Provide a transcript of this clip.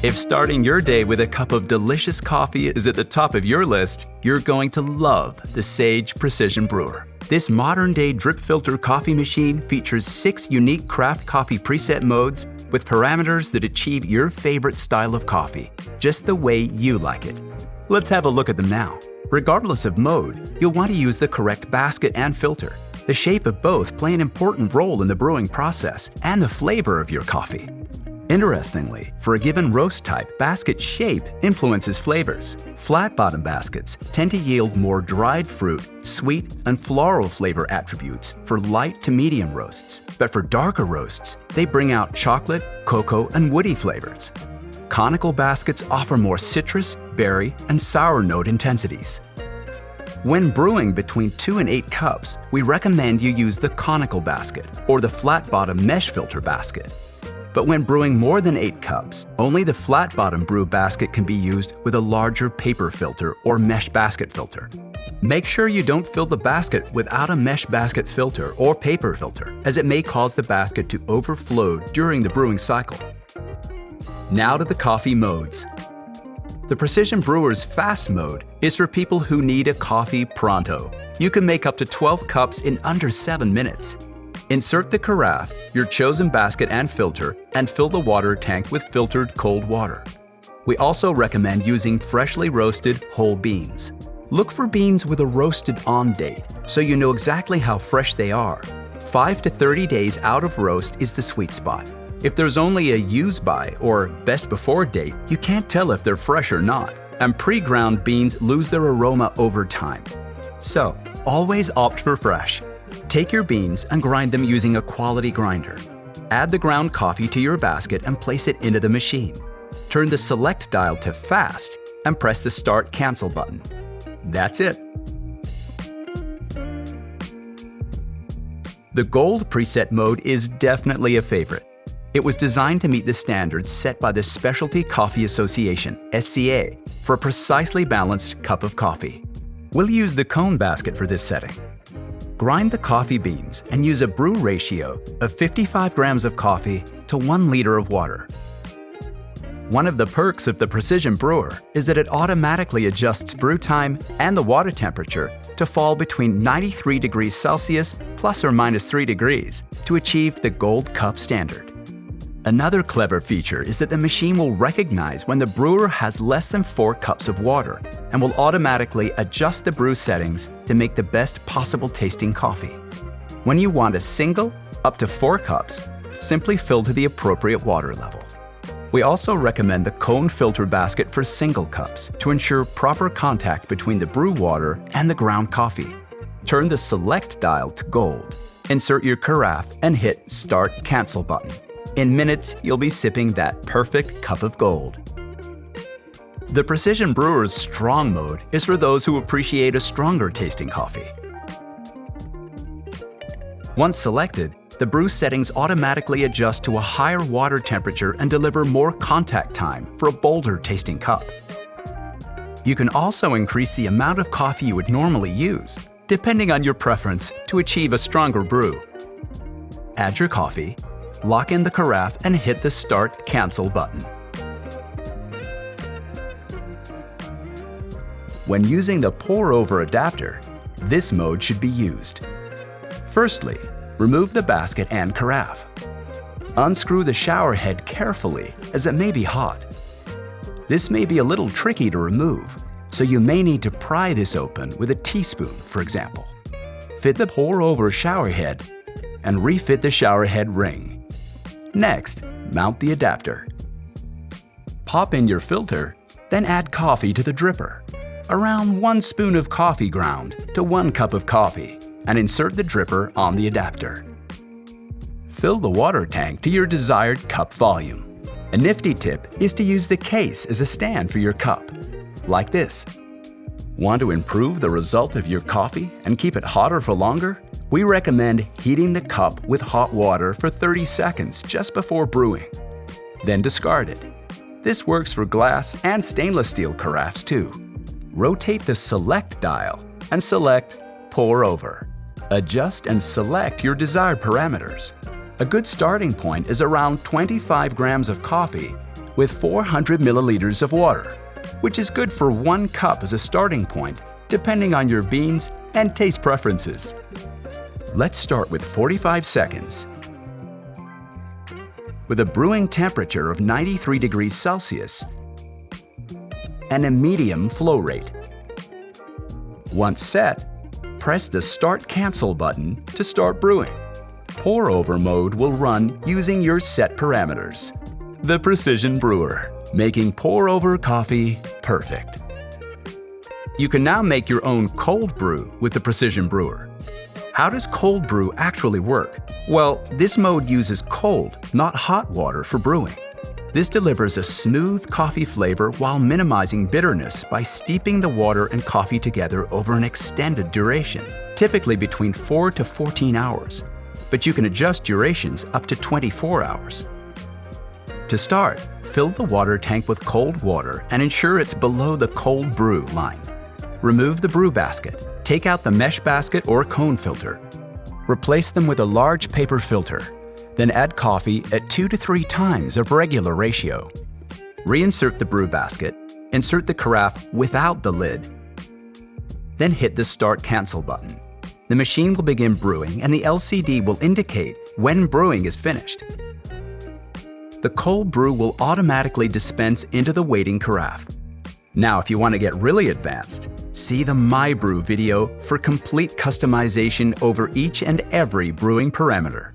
If starting your day with a cup of delicious coffee is at the top of your list, you're going to love the Sage Precision Brewer. This modern-day drip filter coffee machine features 6 unique craft coffee preset modes with parameters that achieve your favorite style of coffee, just the way you like it. Let's have a look at them now. Regardless of mode, you'll want to use the correct basket and filter. The shape of both play an important role in the brewing process and the flavor of your coffee. Interestingly, for a given roast type, basket shape influences flavors. Flat-bottom baskets tend to yield more dried fruit, sweet, and floral flavor attributes for light to medium roasts, but for darker roasts, they bring out chocolate, cocoa, and woody flavors. Conical baskets offer more citrus, berry, and sour note intensities. When brewing between 2 and 8 cups, we recommend you use the conical basket or the flat-bottom mesh filter basket. But when brewing more than 8 cups, only the flat-bottom brew basket can be used with a larger paper filter or mesh basket filter. Make sure you don't fill the basket without a mesh basket filter or paper filter, as it may cause the basket to overflow during the brewing cycle. Now to the coffee modes. The Precision Brewer's Fast mode is for people who need a coffee pronto. You can make up to 12 cups in under 7 minutes. Insert the carafe, your chosen basket and filter, and fill the water tank with filtered cold water. We also recommend using freshly roasted whole beans. Look for beans with a roasted on date, so you know exactly how fresh they are. 5 to 30 days out of roast is the sweet spot. If there's only a use by or best before date, you can't tell if they're fresh or not, and pre-ground beans lose their aroma over time. So, always opt for fresh. Take your beans and grind them using a quality grinder. Add the ground coffee to your basket and place it into the machine. Turn the select dial to fast and press the start cancel button. That's it. The gold preset mode is definitely a favorite. It was designed to meet the standards set by the Specialty Coffee Association, SCA, for a precisely balanced cup of coffee. We'll use the cone basket for this setting. Grind the coffee beans and use a brew ratio of 55 grams of coffee to 1 liter of water. One of the perks of the Precision Brewer is that it automatically adjusts brew time and the water temperature to fall between 93 degrees Celsius plus or minus 3 degrees to achieve the gold cup standard. Another clever feature is that the machine will recognize when the brewer has less than 4 cups of water and will automatically adjust the brew settings to make the best possible tasting coffee. When you want a single, up to 4 cups, simply fill to the appropriate water level. We also recommend the cone filter basket for single cups to ensure proper contact between the brew water and the ground coffee. Turn the select dial to gold, insert your carafe, and hit Start Cancel button. In minutes, you'll be sipping that perfect cup of gold. The Precision Brewer's Strong mode is for those who appreciate a stronger tasting coffee. Once selected, the brew settings automatically adjust to a higher water temperature and deliver more contact time for a bolder tasting cup. You can also increase the amount of coffee you would normally use, depending on your preference, to achieve a stronger brew. Add your coffee, lock in the carafe, and hit the Start Cancel button. When using the pour-over adapter, this mode should be used. Firstly, remove the basket and carafe. Unscrew the shower head carefully, as it may be hot. This may be a little tricky to remove, so you may need to pry this open with a teaspoon, for example. Fit the pour-over shower head and refit the shower head ring. Next, mount the adapter. Pop in your filter, then add coffee to the dripper. Around 1 spoon of coffee ground to 1 cup of coffee, and insert the dripper on the adapter. Fill the water tank to your desired cup volume. A nifty tip is to use the case as a stand for your cup, like this. Want to improve the result of your coffee and keep it hotter for longer? We recommend heating the cup with hot water for 30 seconds just before brewing. Then discard it. This works for glass and stainless steel carafes too. Rotate the select dial and select Pour Over. Adjust and select your desired parameters. A good starting point is around 25 grams of coffee with 400 milliliters of water, which is good for 1 cup as a starting point, depending on your beans and taste preferences. Let's start with 45 seconds. With a brewing temperature of 93 degrees Celsius and a medium flow rate. Once set, press the Start Cancel button to start brewing. Pour over mode will run using your set parameters. The Precision Brewer, making pour over coffee perfect. You can now make your own cold brew with the Precision Brewer. How does cold brew actually work? Well, this mode uses cold, not hot water for brewing. This delivers a smooth coffee flavor while minimizing bitterness by steeping the water and coffee together over an extended duration, typically between 4 to 14 hours, but you can adjust durations up to 24 hours. To start, fill the water tank with cold water and ensure it's below the cold brew line. Remove the brew basket, take out the mesh basket or cone filter. Replace them with a large paper filter. Then add coffee at 2 to 3 times of regular ratio. Reinsert the brew basket, insert the carafe without the lid. Then hit the Start Cancel button. The machine will begin brewing and the LCD will indicate when brewing is finished. The cold brew will automatically dispense into the waiting carafe. Now, if you want to get really advanced, see the My Brew video for complete customization over each and every brewing parameter.